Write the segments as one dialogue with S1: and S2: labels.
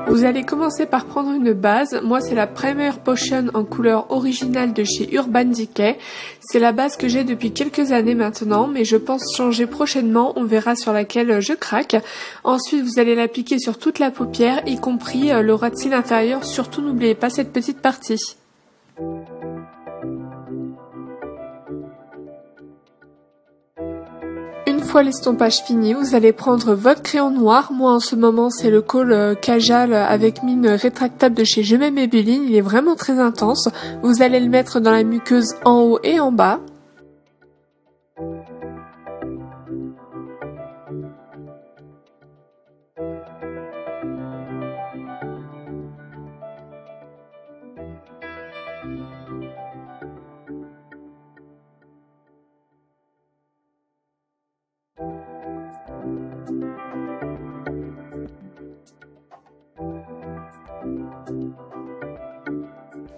S1: Vous allez commencer par prendre une base. Moi, c'est la Primer Potion en couleur originale de chez Urban Decay. C'est la base que j'ai depuis quelques années maintenant, mais je pense changer prochainement. On verra sur laquelle je craque. Ensuite, vous allez l'appliquer sur toute la paupière, y compris le ras de cils inférieur. Surtout, n'oubliez pas cette petite partie. Une fois l'estompage fini, vous allez prendre votre crayon noir. Moi en ce moment c'est le Kohl Kajal avec mine rétractable de chez Je m'aime Maybelline. Il est vraiment très intense. Vous allez le mettre dans la muqueuse en haut et en bas.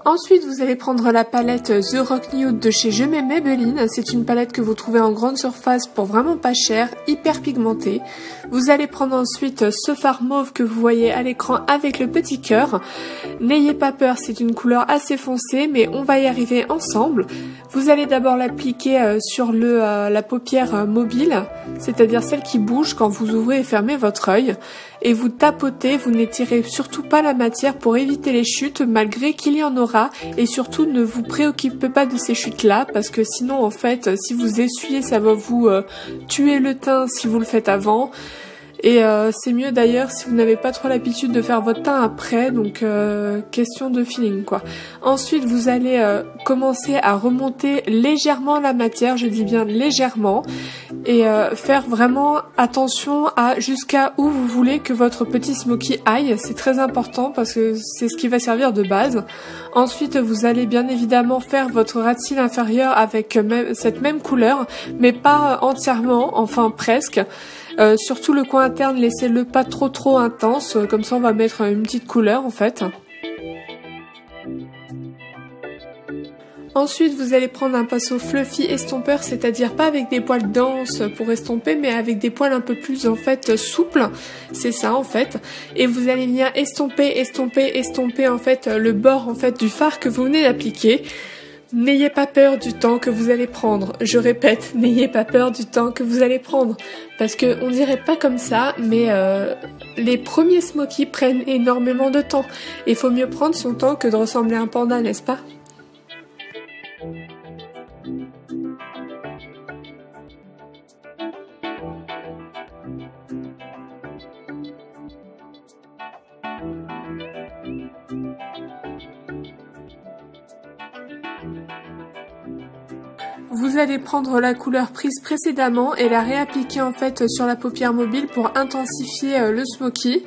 S1: Ensuite, vous allez prendre la palette The Rock Nude de chez Je m'aime Maybelline. C'est une palette que vous trouvez en grande surface pour vraiment pas cher, hyper pigmentée. Vous allez prendre ensuite ce fard mauve que vous voyez à l'écran avec le petit cœur. N'ayez pas peur, c'est une couleur assez foncée, mais on va y arriver ensemble. Vous allez d'abord l'appliquer sur la paupière mobile, c'est-à-dire celle qui bouge quand vous ouvrez et fermez votre œil. Et vous tapotez, vous n'étirez surtout pas la matière pour éviter les chutes, malgré qu'il y en aura. Et surtout, ne vous préoccupez pas de ces chutes-là, parce que sinon, en fait, si vous essuyez, ça va vous tuer le teint si vous le faites avant. Et c'est mieux d'ailleurs si vous n'avez pas trop l'habitude de faire votre teint après, donc question de feeling quoi. Ensuite vous allez commencer à remonter légèrement la matière, je dis bien légèrement, et faire vraiment attention à jusqu'à où vous voulez que votre petit smoky aille, c'est très important parce que c'est ce qui va servir de base. Ensuite vous allez bien évidemment faire votre ras de cils inférieur avec cette même couleur, mais pas entièrement, enfin presque. Surtout le coin interne, laissez-le pas trop intense, comme ça on va mettre une petite couleur en fait. Ensuite vous allez prendre un pinceau fluffy estompeur, c'est-à-dire pas avec des poils denses pour estomper, mais avec des poils un peu plus en fait souples, c'est ça en fait. Et vous allez venir estomper en fait le bord en fait du fard que vous venez d'appliquer. N'ayez pas peur du temps que vous allez prendre. Je répète, n'ayez pas peur du temps que vous allez prendre. Parce que on dirait pas comme ça, mais les premiers smokies prennent énormément de temps. Il faut mieux prendre son temps que de ressembler à un panda, n'est-ce pas ? Vous allez prendre la couleur prise précédemment et la réappliquer en fait sur la paupière mobile pour intensifier le smoky.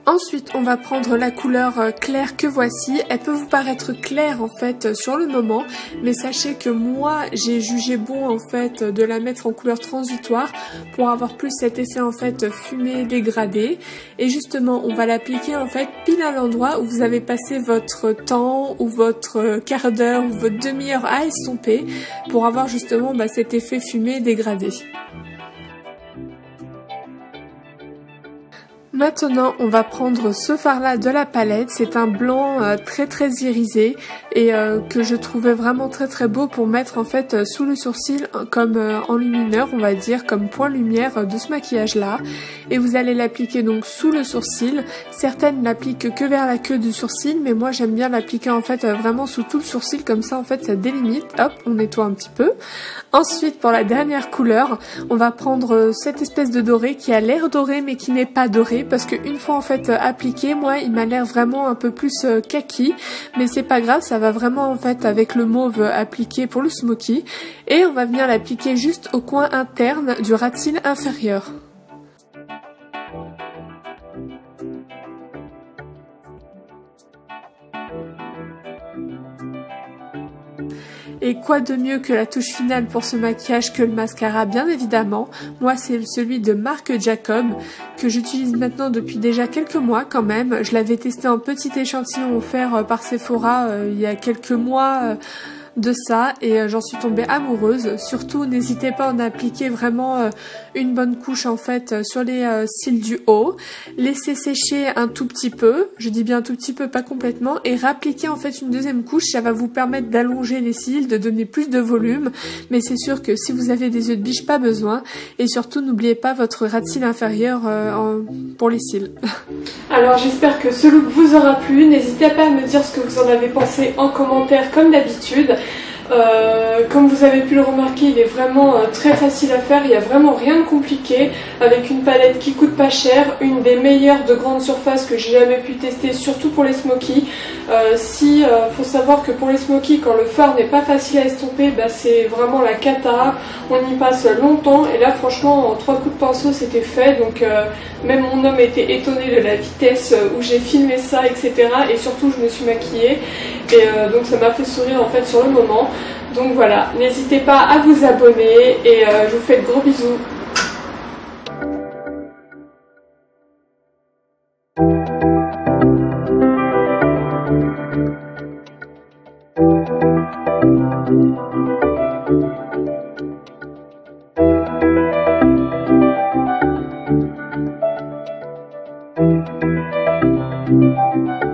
S1: Ensuite, on va prendre la couleur claire que voici. Elle peut vous paraître claire en fait sur le moment, mais sachez que moi, j'ai jugé bon en fait de la mettre en couleur transitoire pour avoir plus cet effet en fait fumé dégradé. Et justement, on va l'appliquer en fait pile à l'endroit où vous avez passé votre temps ou votre quart d'heure ou votre demi-heure à estomper pour avoir justement cet effet fumé dégradé. Maintenant, on va prendre ce fard-là de la palette. C'est un blanc très irisé et que je trouvais vraiment très très beau pour mettre en fait sous le sourcil comme enlumineur, on va dire, comme point lumière de ce maquillage là. Et vous allez l'appliquer donc sous le sourcil. Certaines l'appliquent que vers la queue du sourcil, mais moi j'aime bien l'appliquer en fait vraiment sous tout le sourcil, comme ça en fait ça délimite. Hop, on nettoie un petit peu. Ensuite, pour la dernière couleur, on va prendre cette espèce de doré qui a l'air doré mais qui n'est pas doré, parce qu'une fois en fait appliqué, moi il m'a l'air vraiment un peu plus kaki, mais c'est pas grave, ça va vraiment en fait avec le mauve appliqué pour le smoky. Et on va venir l'appliquer juste au coin interne du ras de cils inférieur. Et quoi de mieux que la touche finale pour ce maquillage que le mascara, bien évidemment. Moi c'est celui de Marc Jacob que j'utilise maintenant depuis déjà quelques mois quand même. Je l'avais testé en petit échantillon offert par Sephora il y a quelques mois de ça, et j'en suis tombée amoureuse. Surtout n'hésitez pas à en appliquer vraiment une bonne couche en fait sur les cils du haut, laissez sécher un tout petit peu, je dis bien un tout petit peu, pas complètement, et réappliquer en fait une deuxième couche. Ça va vous permettre d'allonger les cils, de donner plus de volume, mais c'est sûr que si vous avez des yeux de biche, pas besoin. Et surtout n'oubliez pas votre ras de cils inférieur pour les cils. Alors j'espère que ce look vous aura plu, n'hésitez pas à me dire ce que vous en avez pensé en commentaire comme d'habitude. Comme vous avez pu le remarquer, il est vraiment très facile à faire, il n'y a vraiment rien de compliqué, avec une palette qui coûte pas cher, une des meilleures de grande surface que j'ai jamais pu tester, surtout pour les smokies. Faut savoir que pour les smokies, quand le fard n'est pas facile à estomper, bah, c'est vraiment la cata, on y passe longtemps, et là franchement en 3 coups de pinceau c'était fait, donc même mon homme était étonné de la vitesse où j'ai filmé ça, etc. Et surtout je me suis maquillée, et donc ça m'a fait sourire en fait sur le moment. Donc voilà, n'hésitez pas à vous abonner, et je vous fais de gros bisous. Thank you.